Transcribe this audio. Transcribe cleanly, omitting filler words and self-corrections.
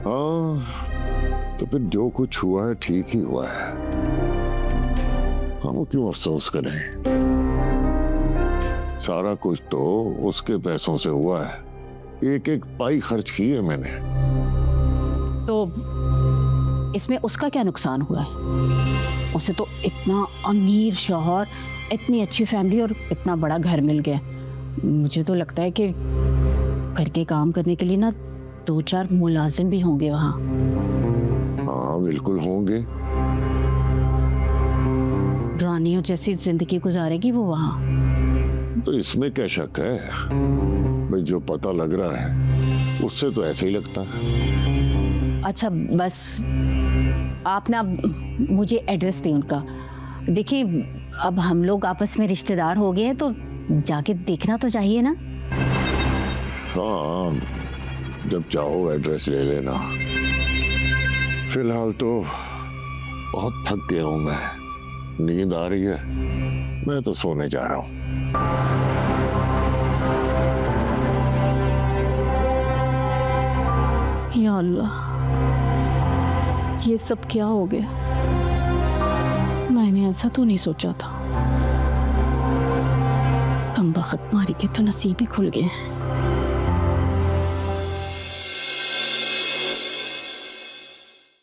हाँ, तो फिर जो कुछ हुआ है ठीक ही हुआ है। हम क्यों अफसोस करें? सारा कुछ तो उसके पैसों से हुआ है। एक एक पाई खर्च की है मैंने। तो इसमें उसका क्या नुकसान हुआ है? उसे तो इतना अमीर शौहर, इतनी अच्छी फैमिली और इतना बड़ा घर मिल गया। मुझे तो लगता है कि घर के काम करने के लिए ना 2-4 मुलाजिम भी होंगे वहाँ। हाँ बिल्कुल होंगे। रानियों जैसी जिंदगी गुजारेगी वो वहाँ। तो इसमें क्या शक है भाई? जो पता लग रहा है उससे तो ऐसे ही लगता है। अच्छा बस आप ना मुझे एड्रेस दें उनका। देखिए अब हम लोग आपस में रिश्तेदार हो गए हैं तो जाके देखना तो चाहिए ना। हाँ जब चाहो एड्रेस ले लेना। फिलहाल तो बहुत थक गया हूं मैं, नींद आ रही है, मैं तो सोने जा रहा हूं। या अल्लाह, ये सब क्या हो गया? मैंने ऐसा तो नहीं सोचा था। कमबख्त मारी के तो नसीब ही खुल गए हैं।